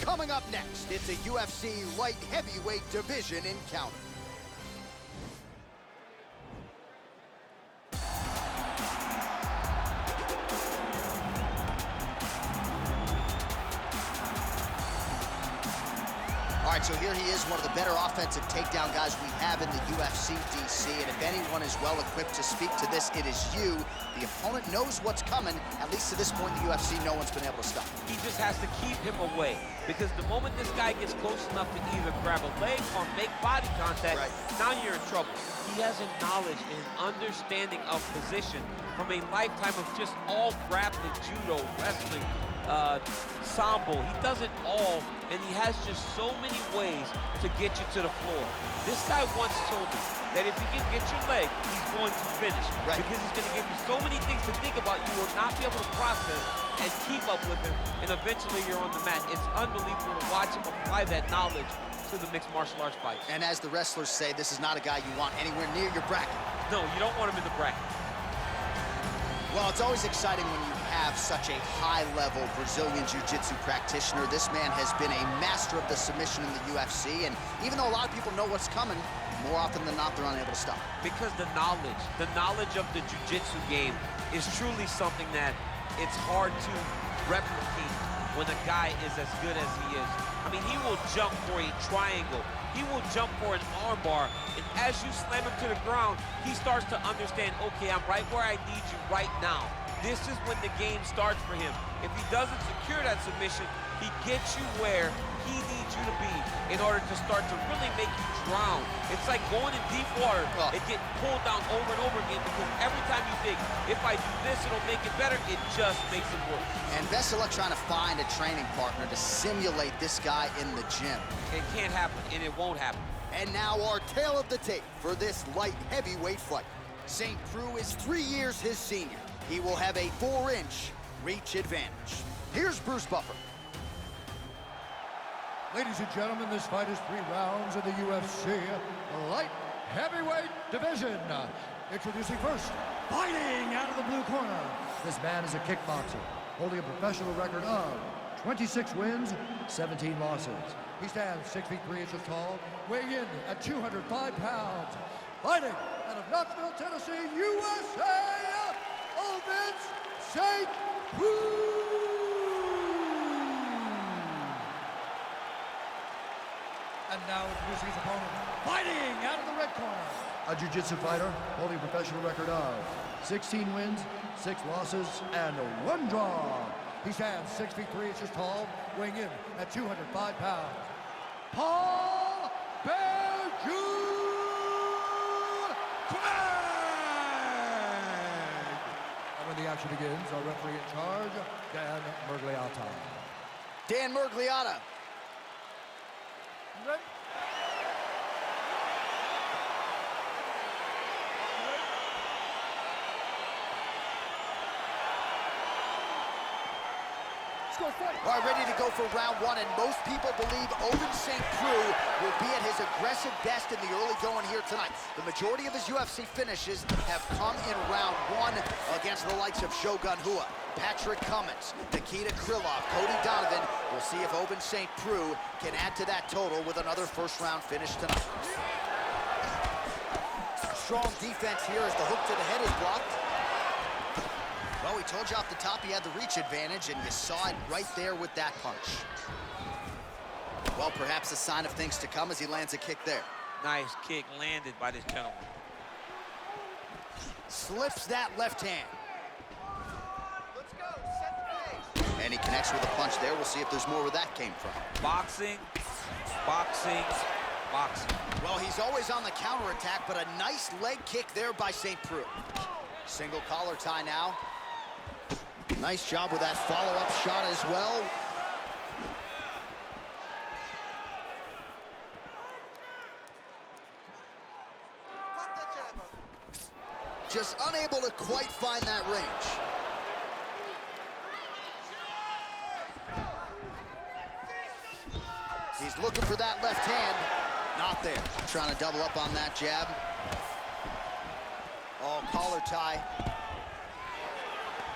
Coming up next, it's a UFC light heavyweight division encounter. All right, so here he is, one of the better offensive takedown guys we have in the UFC, DC. And if anyone is well-equipped to speak to this, it is you. The opponent knows what's coming. At least to this point in the UFC, no one's been able to stop him. He just has to keep him away. Because the moment this guy gets close enough to either grab a leg or make body contact, now you're in trouble. He has a knowledge and an understanding of position from a lifetime of just all grappling, judo, wrestling, sambo. He does it all, and he has just so many ways to get you to the floor. This guy once told me that if he can get your leg, he's going to finish. Because he's going to give you so many things to think about, you will not be able to process and keep up with him, and eventually you're on the mat. It's unbelievable to watch him apply that knowledge to the mixed martial arts fight. And as the wrestlers say, this is not a guy you want anywhere near your bracket. No, you don't want him in the bracket. Well, it's always exciting when you have such a high-level Brazilian Jiu-Jitsu practitioner. This man has been a master of the submission in the UFC, and even though a lot of people know what's coming, more often than not, they're unable to stop. Because the knowledge of the Jiu-Jitsu game is truly something that it's hard to replicate when a guy is as good as he is. I mean, he will jump for a triangle. He will jump for an armbar, and as you slam him to the ground, he starts to understand, okay, I'm right where I need you right now. This is when the game starts for him. If he doesn't secure that submission, he gets you where he needs you to be in order to start to really make you drown. It's like going in deep water and getting pulled down over and over again, because every time you think, if I do this, it'll make it better, it just makes it worse. And best of luck trying to find a training partner to simulate this guy in the gym. It can't happen, and it won't happen. And now our tale of the tape for this light heavyweight fight. St. Preux is 3 years his senior. He will have a 4-inch reach advantage. Here's Bruce Buffer. Ladies and gentlemen, this fight is 3 rounds in the UFC light heavyweight division. Introducing first, fighting out of the blue corner. This man is a kickboxer, holding a professional record of 26 wins, 17 losses. He stands 6 feet 3 inches tall, weighing in at 205 pounds. Fighting out of Knoxville, Tennessee, USA, Ovince St. Preux. And now introducing his opponent, fighting out of the red corner. A jiu-jitsu fighter holding a professional record of 16 wins, 6 losses, and 1 draw. He stands 6 feet 3 inches tall, weighing in at 205 pounds. Paul Berju Craig! And when the action begins, our referee in charge, Dan Mergliata. Dan Mergliata. Ready? All right, ready to go for round 1, and most people believe Ovince St. Preux will be at his aggressive best in the early going here tonight. The majority of his UFC finishes have come in round 1 against the likes of Shogun Rua, Patrick Cummins, Nikita Krylov, Cody Donovan. We'll see if Ovince St. Preux can add to that total with another first-round finish tonight. Strong defense here as the hook to the head is blocked. Well, we told you off the top he had the reach advantage, and you saw it right there with that punch. Well, perhaps a sign of things to come as he lands a kick there. Nice kick landed by this gentleman. Slips that left hand. Let's go, set the pace. And he connects with a punch there. We'll see if there's more where that came from. Boxing, boxing, boxing. Well, he's always on the counterattack, but a nice leg kick there by St. Preux. Single collar tie now. Nice job with that follow-up shot as well. Just unable to quite find that range. He's looking for that left hand. Not there. Trying to double up on that jab. Oh, collar tie.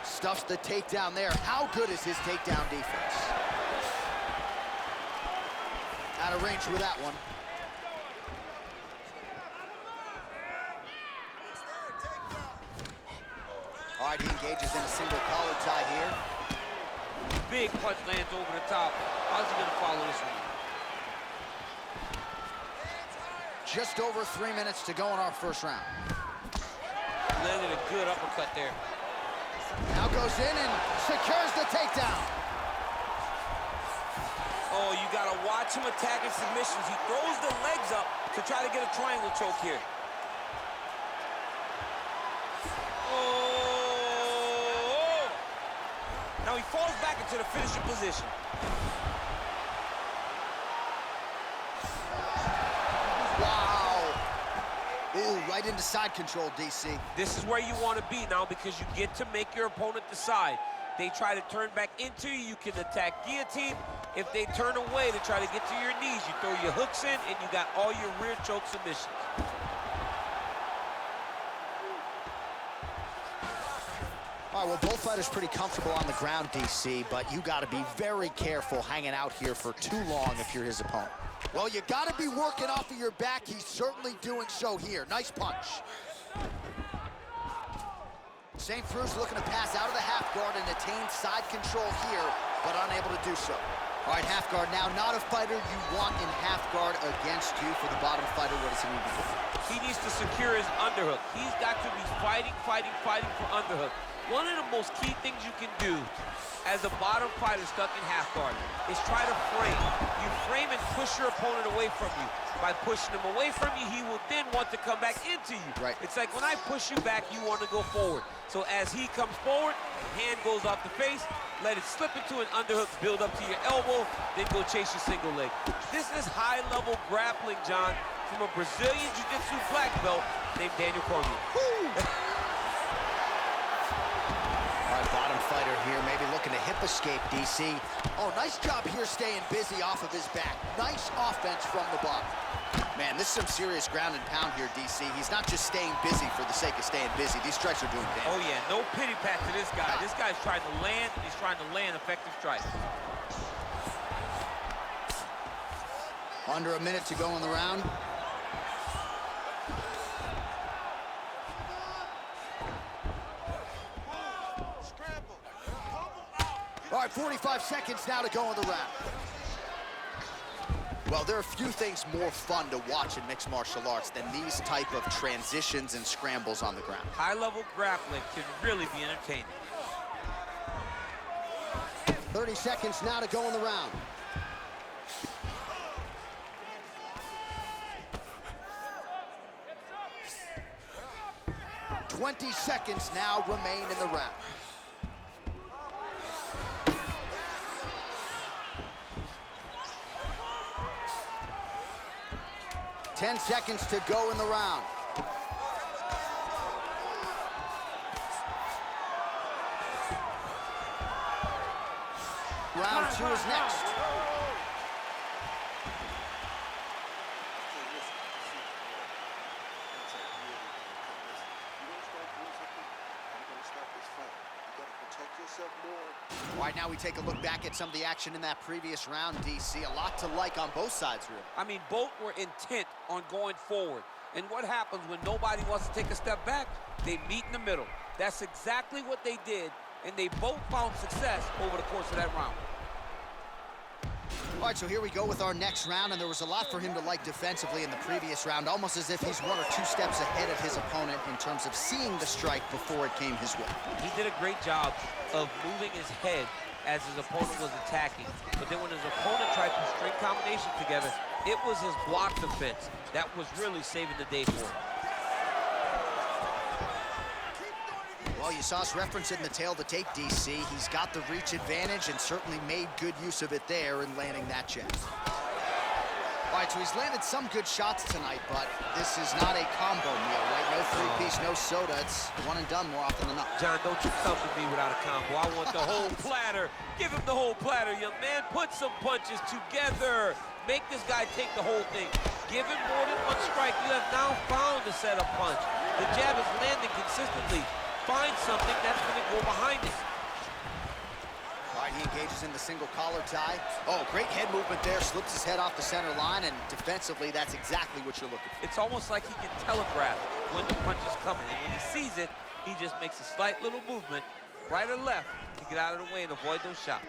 Stuffs the takedown there. How good is his takedown defense? out of range with that one. All right, he engages in a single collar tie here. Big punch lands over the top. How's he gonna follow this one? Just over 3 minutes to go in our first round. Landed a good uppercut there. Now goes in and secures the takedown. Oh, you gotta watch him attacking submissions. He throws the legs up to try to get a triangle choke here. Oh! Now he falls back into the finishing position. Wow. Ooh, right into side control, DC. This is where you want to be now because you get to make your opponent decide. They try to turn back into you, you can attack guillotine. If they turn away to try to get to your knees, you throw your hooks in and you got all your rear choke submissions. All right, well, both fighters pretty comfortable on the ground, DC, but you got to be very careful hanging out here for too long if you're his opponent. Well, you got to be working off of your back. He's certainly doing so here. Nice punch. St. Preux looking to pass out of the half guard and attain side control here, but unable to do so. All right, half guard now. Not a fighter you want in half guard against you. For the bottom fighter, what does he need to do? He needs to secure his underhook. He's got to be fighting for underhook. One of the most key things you can do as a bottom fighter stuck in half guard is try to frame. You frame and push your opponent away from you. By pushing him away from you, he will then want to come back into you. Right. It's like when I push you back, you want to go forward. So as he comes forward, hand goes off the face, let it slip into an underhook, build up to your elbow, then go chase your single leg. This is high-level grappling, John, from a Brazilian Jiu-Jitsu black belt named Daniel Cormier. Bottom fighter here, maybe looking to hip escape, DC. Oh, nice job here staying busy off of his back. Nice offense from the bottom. Man, this is some serious ground and pound here, DC. He's not just staying busy for the sake of staying busy. These strikes are doing damage. Oh, yeah, no pity pat to this guy. This guy's trying to land, and he's trying to land effective strikes. Under a minute to go in the round. All right, 45 seconds now to go in the round. Well, there are few things more fun to watch in mixed martial arts than these type of transitions and scrambles on the ground. High-level grappling can really be entertaining. 30 seconds now to go in the round. "20 seconds now remain in the round. Ten seconds to go in the round. Round 2 is next. All right, now we take a look back at some of the action in that previous round, DC. A lot to like on both sides, really. I mean, both were intent on going forward. And what happens when nobody wants to take a step back? They meet in the middle. That's exactly what they did, and they both found success over the course of that round. All right, so here we go with our next round, and there was a lot for him to like defensively in the previous round, almost as if he's 1 or 2 steps ahead of his opponent in terms of seeing the strike before it came his way. He did a great job of moving his head as his opponent was attacking. But then when his opponent tried to string combinations together, it was his block defense that was really saving the day for him. Well, you saw us referencing the tail to tape, DC. He's got the reach advantage and certainly made good use of it there in landing that jab. All right, so he's landed some good shots tonight, but this is not a combo meal, right? No 3-piece, no soda. It's one and done more often than not. John, don't you come to me without a combo. I want the whole platter. Give him the whole platter, young man. Put some punches together. Make this guy take the whole thing. Give him more than one strike. You have now found the setup punch. The jab is landing consistently. Find something that's going to go behind it. All right, he engages in the single collar tie. Oh, great head movement there, slips his head off the center line, and defensively, that's exactly what you're looking for. It's almost like he can telegraph when the punch is coming, and when he sees it, he just makes a slight little movement, right or left, to get out of the way and avoid those shots.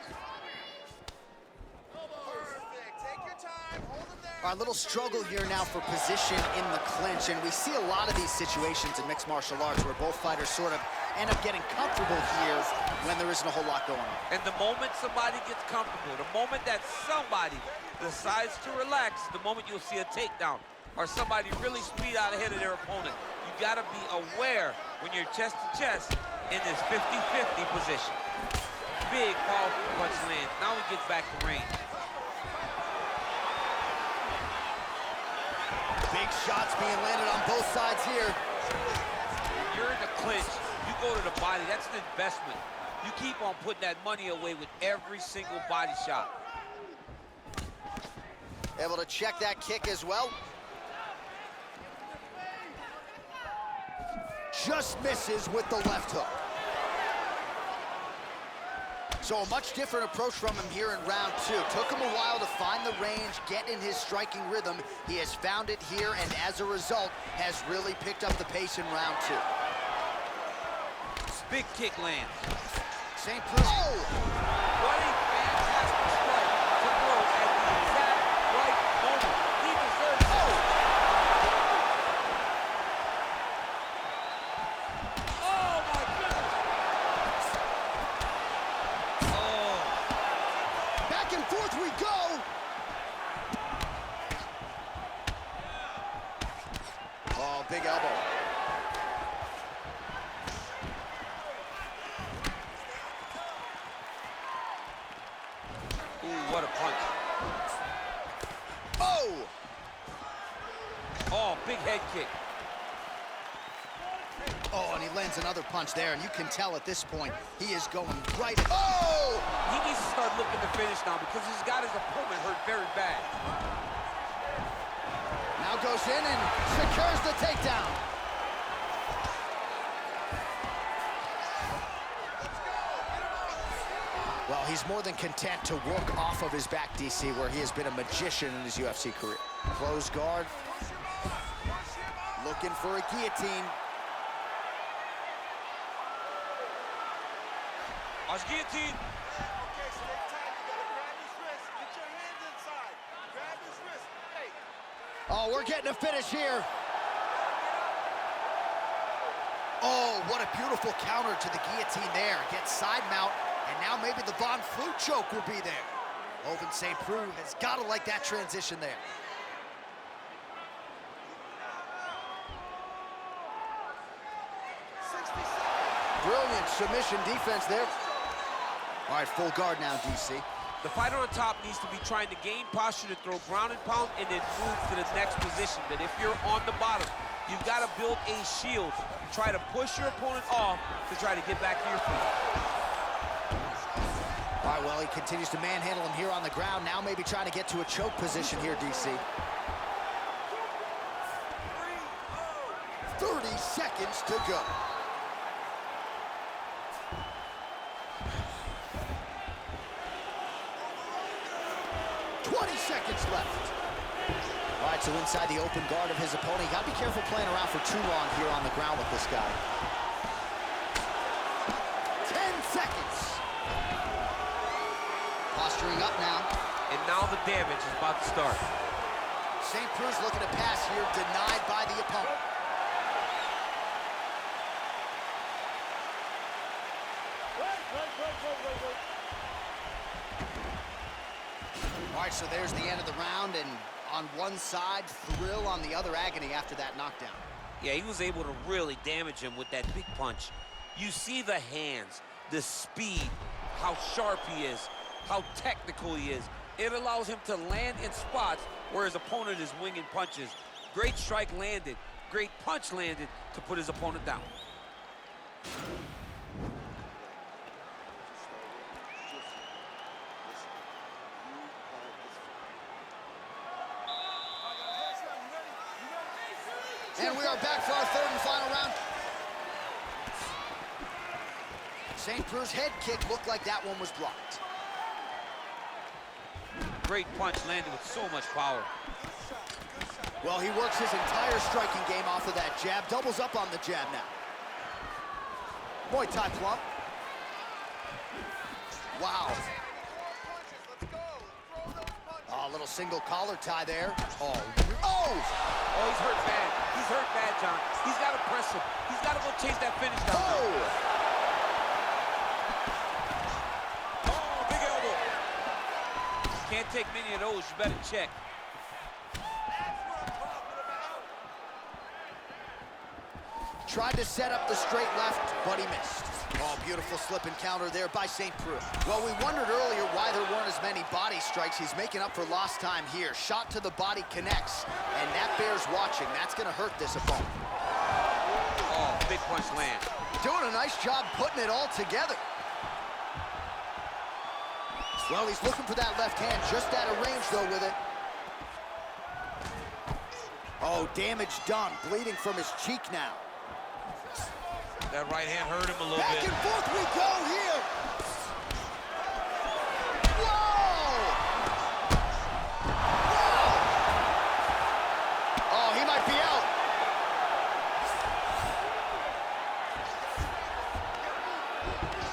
Our little struggle here now for position in the clinch, and we see a lot of these situations in mixed martial arts where both fighters sort of end up getting comfortable here when there isn't a whole lot going on. And the moment somebody gets comfortable, the moment that somebody decides to relax, the moment you'll see a takedown or somebody really speed out ahead of their opponent. You gotta be aware when you're chest to chest in this 50-50 position. Big, powerful punch lands. Now he gets back to range. Big shots being landed on both sides here. When you're in the clinch, you go to the body. That's an investment. You keep on putting that money away with every single body shot. Able to check that kick as well. Just misses with the left hook. So a much different approach from him here in round two. Took him a while to find the range, get in his striking rhythm. He has found it here, and as a result, has really picked up the pace in round two. Big kick lands. St. Preux. Oh! What a fantastic strike to throw at the exact right moment. He deserves it. Oh, my goodness. Oh. Back and forth we go. Oh, big elbow. Ooh, what a punch. Oh! Oh, big head kick. Oh, and he lands another punch there, and you can tell at this point, he is going right. Oh! He needs to start looking to finish now because he's got his opponent hurt very bad. Now goes in and secures the takedown. Well, he's more than content to work off of his back, DC, where he has been a magician in his UFC career. Close guard. Looking for a guillotine. Watch guillotine. Okay, stay tight. You gotta grab his wrist. Get your hands inside. Grab his wrist. Hey. Oh, we're getting a finish here. Oh, what a beautiful counter to the guillotine there. Gets side mount, and now maybe the Von Flute choke will be there. Ovince St. Preux has got to like that transition there. Brilliant submission defense there. All right, full guard now, DC. The fighter on top needs to be trying to gain posture to throw ground and pound and then move to the next position. But if you're on the bottom, you've got to build a shield. Try to push your opponent off to try to get back to your feet. All right, well, he continues to manhandle him here on the ground. Now maybe trying to get to a choke position here, DC. 30 seconds to go. Seconds left. All right, so inside the open guard of his opponent. You gotta be careful playing around for too long here on the ground with this guy. 10 seconds. Posturing up now. And now the damage is about to start. St. Preux looking to pass here, denied by the opponent. All right, so there's the end of the round, and on one side, thrill, on the other, agony after that knockdown. Yeah, he was able to really damage him with that big punch. You see the hands, the speed, how sharp he is, how technical he is. It allows him to land in spots where his opponent is winging punches. Great strike landed, great punch landed to put his opponent down. And we are back for our third and final round. St. Preux's head kick looked like that one was blocked. great punch landed with so much power. Well, he works his entire striking game off of that jab. Doubles up on the jab now. Muay Thai plump. Wow. Oh, a little single collar tie there. Oh. Oh! Oh, he's hurt bad. He's hurt bad, John. He's got to press him. He's got to go chase that finish down. Oh! Oh, big elbow. Can't take many of those. You better check. Tried to set up the straight left, but he missed. Oh, beautiful slip and counter there by St. Preux. Well, we wondered earlier why there weren't as many body strikes. He's making up for lost time here. Shot to the body connects, and that bears watching. That's going to hurt this opponent. Oh, big punch land. Doing a nice job putting it all together. Well, he's looking for that left hand, just out of range, though, with it. Oh, damage done. Bleeding from his cheek now. That right hand hurt him a little Back bit. and forth we go here. Whoa! Whoa! Oh, he might be out.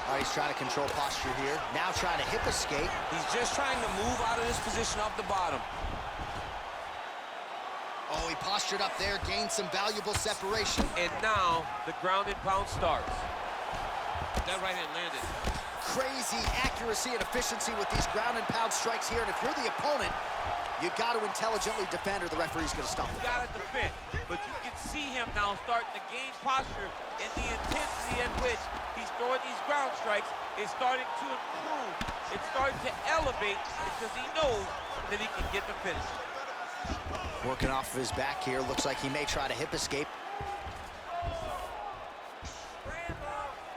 All right, he's trying to control posture here. Now trying to hip escape. He's just trying to move out of this position off the bottom. Oh, he postured up there, gained some valuable separation. And now the ground and pound starts. That right hand landed. Crazy accuracy and efficiency with these ground and pound strikes here. And if you're the opponent, you got to intelligently defend or the referee's going to stop it. You got to defend. But you can see him now starting to gain posture, and the intensity in which he's throwing these ground strikes is starting to improve. It's starting to elevate because he knows that he can get the finish. Working off of his back here. Looks like he may try to hip escape.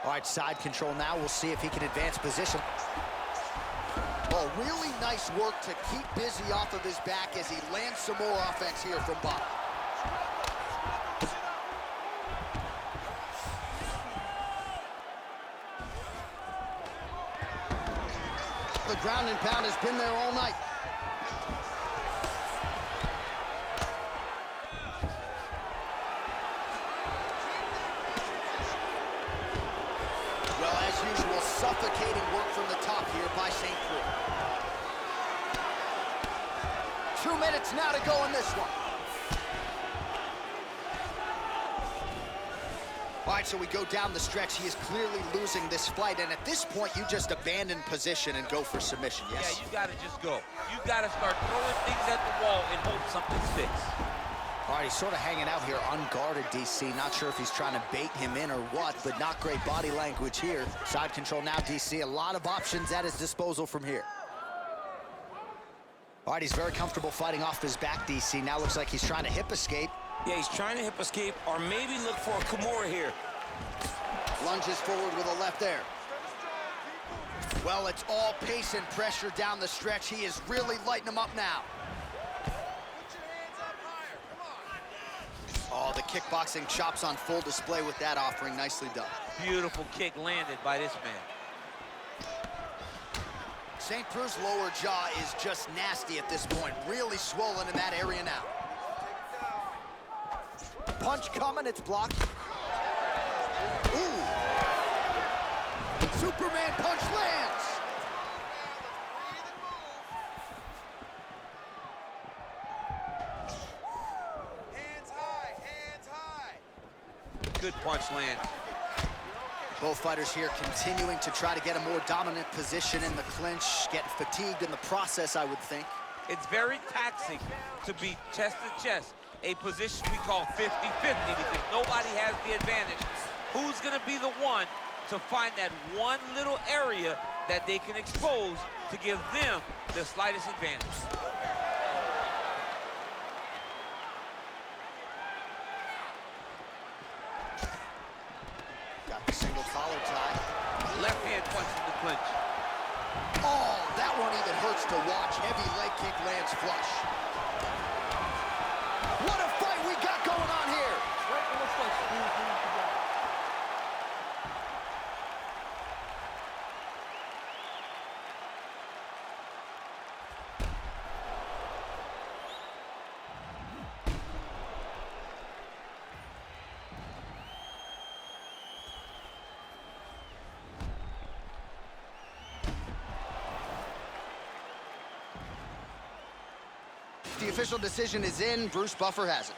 All right, side control now. We'll see if he can advance position. Oh, really nice work to keep busy off of his back as he lands some more offense here from bottom. The ground and pound has been there all night. Well, as usual, suffocating work from the top here by St. Preux. 2 minutes now to go in this one. All right, so we go down the stretch. He is clearly losing this fight, and at this point, you just abandon position and go for submission, yes? Yeah, you got to just go. You got to start throwing things at the wall and hope something sticks. All right, he's sort of hanging out here unguarded, DC. Not sure if he's trying to bait him in or what, but not great body language here. Side control now, DC. A lot of options at his disposal from here. All right, he's very comfortable fighting off his back, DC. Now looks like he's trying to hip escape. Yeah, he's trying to hip escape or maybe look for a Kimura here. Lunges forward with a left there. Well, it's all pace and pressure down the stretch. He is really lighting him up now. Oh, the kickboxing chops on full display with that offering. Nicely done. Beautiful kick landed by this man. St. Preux's lower jaw is just nasty at this point. Really swollen in that area now. Punch coming, it's blocked. Ooh. Superman punch lands. Hands high, hands high. Good punch land. Both fighters here continuing to try to get a more dominant position in the clinch, getting fatigued in the process, I would think. It's very taxing to be chest to chest, a position we call 50-50 because nobody has the advantage. Who's going to be the one to find that one little area that they can expose to give them the slightest advantage? Got the single collar tie. Left hand punch in the clinch. Oh, that one even hurts to watch. Heavy leg kick lands flush. What a fight we got going on here. The official decision is in. Bruce Buffer has it.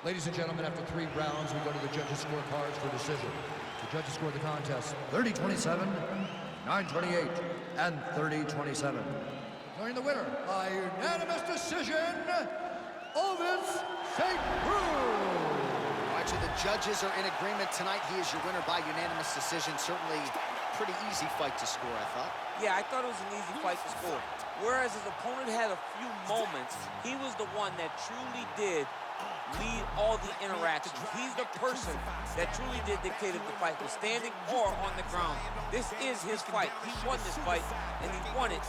Ladies and gentlemen, after 3 rounds, we go to the judges' scorecards for decision. The judges score the contest 30-27, 9-28, and 30-27. Declaring the winner by unanimous decision, Ovince St. Preux. All right, so the judges are in agreement tonight. He is your winner by unanimous decision. Certainly pretty easy fight to score, I thought. Yeah, I thought it was an easy fight to score. Whereas his opponent had a few moments, he was the one that truly did lead all the interactions. He's the person that truly did dictate if the fight was standing or on the ground. This is his fight. He won this fight, and he won it